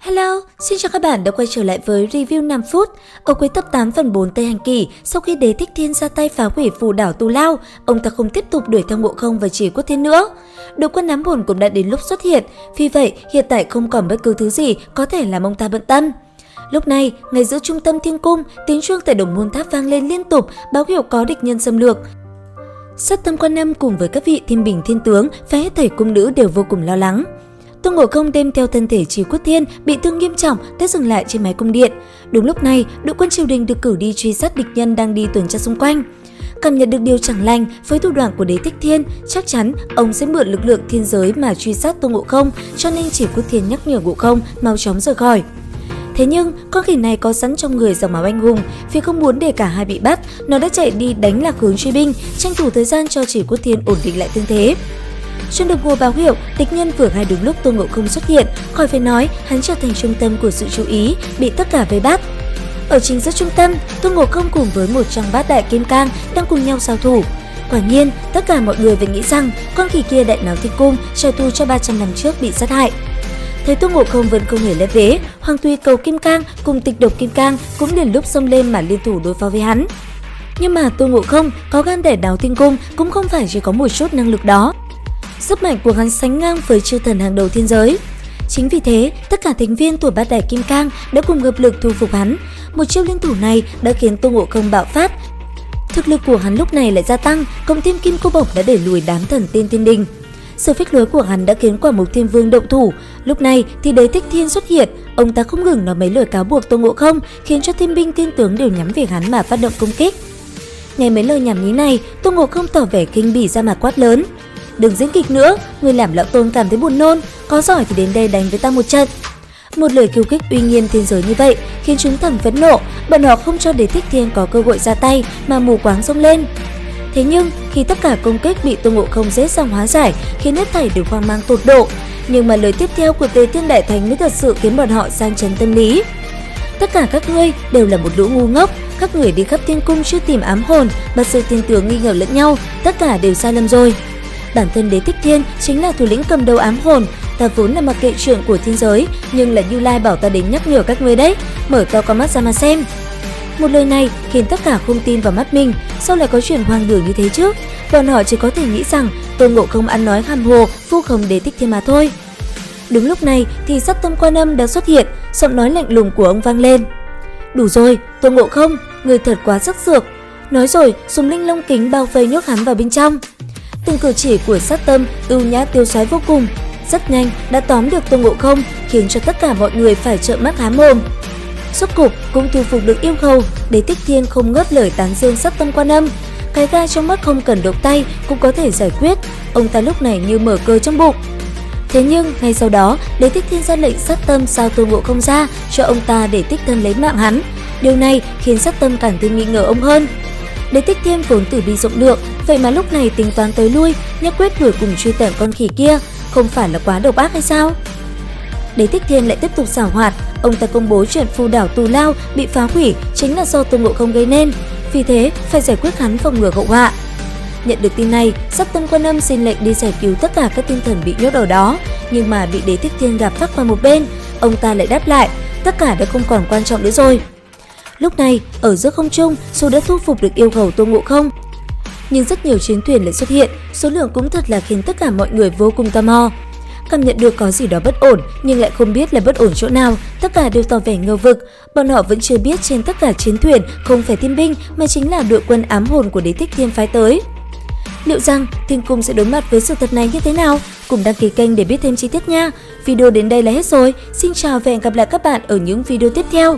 Hello, xin chào các bạn đã quay trở lại với review 5 phút. Ở cuối tập 8 phần 4 Tây Hành Kỷ, sau khi Đế Thích Thiên ra tay phá hủy phù đảo Tu Lao, ông ta không tiếp tục đuổi theo Ngộ Không và Chỉ Quốc Thiên nữa. Đội quân ám hồn cũng đã đến lúc xuất hiện, vì vậy hiện tại không còn bất cứ thứ gì có thể làm ông ta bận tâm. Lúc này, ngay giữa trung tâm thiên cung, tiếng chuông tại Đồng Môn Tháp vang lên liên tục, báo hiệu có địch nhân xâm lược. Sát Tâm Quan Âm cùng với các vị thiên bình thiên tướng và hết thảy cung nữ đều vô cùng lo lắng. Tôn Ngộ Không đem theo thân thể Chỉ Quốc Thiên bị thương nghiêm trọng đã dừng lại trên mái cung điện. Đúng lúc này, đội quân triều đình được cử đi truy sát địch nhân đang đi tuần tra xung quanh. Cảm nhận được điều chẳng lành với thủ đoạn của Đế Thích Thiên, chắc chắn ông sẽ mượn lực lượng thiên giới mà truy sát Tôn Ngộ Không, cho nên Chỉ Quốc Thiên nhắc nhở Ngộ Không mau chóng rời khỏi. Thế nhưng, con khỉ này có sẵn trong người dòng máu anh hùng, vì không muốn để cả hai bị bắt, nó đã chạy đi đánh lạc hướng truy binh, tranh thủ thời gian cho Chỉ Quốc Thiên ổn định lại thương thế. Trên đồng hồ báo hiệu, địch nhân vừa hay đúng lúc Tôn Ngộ Không xuất hiện, khỏi phải nói, hắn trở thành trung tâm của sự chú ý, bị tất cả vây bắt. Ở chính giữa trung tâm, Tôn Ngộ Không cùng với 108 đại kim cang đang cùng nhau giao thủ. Quả nhiên, tất cả mọi người vẫn nghĩ rằng con khỉ kia đại náo thiên cung trả thù cho 300 năm trước bị sát hại. Thấy Tôn Ngộ Không vẫn không hề lép vế, Hoàng Tùy Cầu Kim Cang cùng Tịch Độc Kim Cang cũng liền lúc xông lên mà liên thủ đối phó với hắn. Nhưng mà Tôn Ngộ Không có gan để đào thiên cung cũng không phải chỉ có một chút năng lực đó. Sức mạnh của hắn sánh ngang với chư thần hàng đầu thiên giới. Chính vì thế, tất cả thành viên của Bát Đại Kim Cang đã cùng hợp lực thu phục hắn. Một chiêu liên thủ này đã khiến Tôn Ngộ Không bạo phát. Thực lực của hắn lúc này lại gia tăng, cộng thêm Kim Cô Bổng đã đẩy lùi đám thần tiên thiên đình. Sự phách lối của hắn đã khiến Quả Mục Thiên Vương động thủ. Lúc này thì Đế Thích Thiên xuất hiện, ông ta không ngừng nói mấy lời cáo buộc Tôn Ngộ Không, khiến cho thiên binh thiên tướng đều nhắm về hắn mà phát động công kích. Nghe mấy lời nhảm nhí này, Tôn Ngộ Không tỏ vẻ khinh bỉ ra mà quát lớn: "Đừng diễn kịch nữa, người làm lão tôn cảm thấy buồn nôn, có giỏi thì đến đây đánh với ta một trận." Một lời khiêu khích uy nghiêm thiên giới như vậy khiến chúng thần phẫn nộ, bọn họ không cho Đế Thích Thiên có cơ hội ra tay mà mù quáng xông lên. Thế nhưng khi tất cả công kích bị Tôn Ngộ Không dễ dàng hóa giải, khiến hết thảy đều hoang mang tột độ, nhưng mà lời tiếp theo của Tề Thiên Đại Thánh mới thật sự khiến bọn họ sang chấn tâm lý. Tất cả các ngươi đều là một lũ ngu ngốc, các người đi khắp thiên cung chưa tìm ám hồn, mà sự tin tưởng nghi ngờ lẫn nhau, tất cả đều sai lầm rồi. Bản thân Đế Thích Thiên chính là thủ lĩnh cầm đầu ám hồn, ta vốn là mặc kệ chuyện của thiên giới, nhưng là Như Lai bảo ta đến nhắc nhở các ngươi đấy, mở to con mắt ra mà xem. Một lời này khiến tất cả không tin vào mắt mình, sao lại có chuyện hoang đường như thế chứ? Bọn họ chỉ có thể nghĩ rằng Tôn Ngộ Không ăn nói hàm hồ, vu khống Đế Thích Thiên mà thôi. Đúng lúc này thì Sát Tâm Quan Âm đã xuất hiện, giọng nói lạnh lùng của ông vang lên: "Đủ rồi, Tôn Ngộ Không, người thật quá sắc sược." Nói rồi, dùng linh long kính bao vây nhốt hắn vào bên trong. Từng cử chỉ của Sát Tâm ưu nhã tiêu sái vô cùng, rất nhanh đã tóm được Tôn Ngộ Không, khiến cho tất cả mọi người phải trợn mắt há mồm. Rốt cục cũng thu phục được yêu cầu, Đế Thích Thiên không ngớt lời tán dương Sát Tâm Quan Âm. Cái gai trong mắt không cần động tay cũng có thể giải quyết, ông ta lúc này như mở cờ trong bụng. Thế nhưng ngay sau đó, Đế Thích Thiên ra lệnh Sát Tâm sao Tôn Ngộ Không ra cho ông ta để tích thân lấy mạng hắn. Điều này khiến Sát Tâm càng thêm nghi ngờ ông hơn. Đế Thích Thiên vốn tử bi rộng lượng, vậy mà lúc này tính toán tới lui, nhất quyết đuổi cùng truy tận con khỉ kia, không phải là quá độc ác hay sao? Đế Thích Thiên lại tiếp tục giảo hoạt, ông ta công bố chuyện phù đảo Tu Lao bị phá hủy chính là do Tôn Ngộ Không gây nên, vì thế phải giải quyết hắn phòng ngừa hậu họa. Nhận được tin này, Sát Tâm Quan Âm xin lệnh đi giải cứu tất cả các thiên thần bị nhốt ở đó, nhưng mà bị Đế Thích Thiên gặp phát qua một bên, ông ta lại đáp lại, tất cả đã không còn quan trọng nữa rồi. Lúc này, ở giữa không trung, dù đã thu phục được yêu cầu Tôn Ngộ Không, nhưng rất nhiều chiến thuyền lại xuất hiện, số lượng cũng thật là khiến tất cả mọi người vô cùng tò mò. Cảm nhận được có gì đó bất ổn, nhưng lại không biết là bất ổn chỗ nào, tất cả đều tỏ vẻ ngờ vực. Bọn họ vẫn chưa biết trên tất cả chiến thuyền không phải thiên binh mà chính là đội quân ám hồn của Đế Thích Thiên phái tới. Liệu rằng thiên cung sẽ đối mặt với sự thật này như thế nào? Cùng đăng ký kênh để biết thêm chi tiết nha. Video đến đây là hết rồi. Xin chào và hẹn gặp lại các bạn ở những video tiếp theo.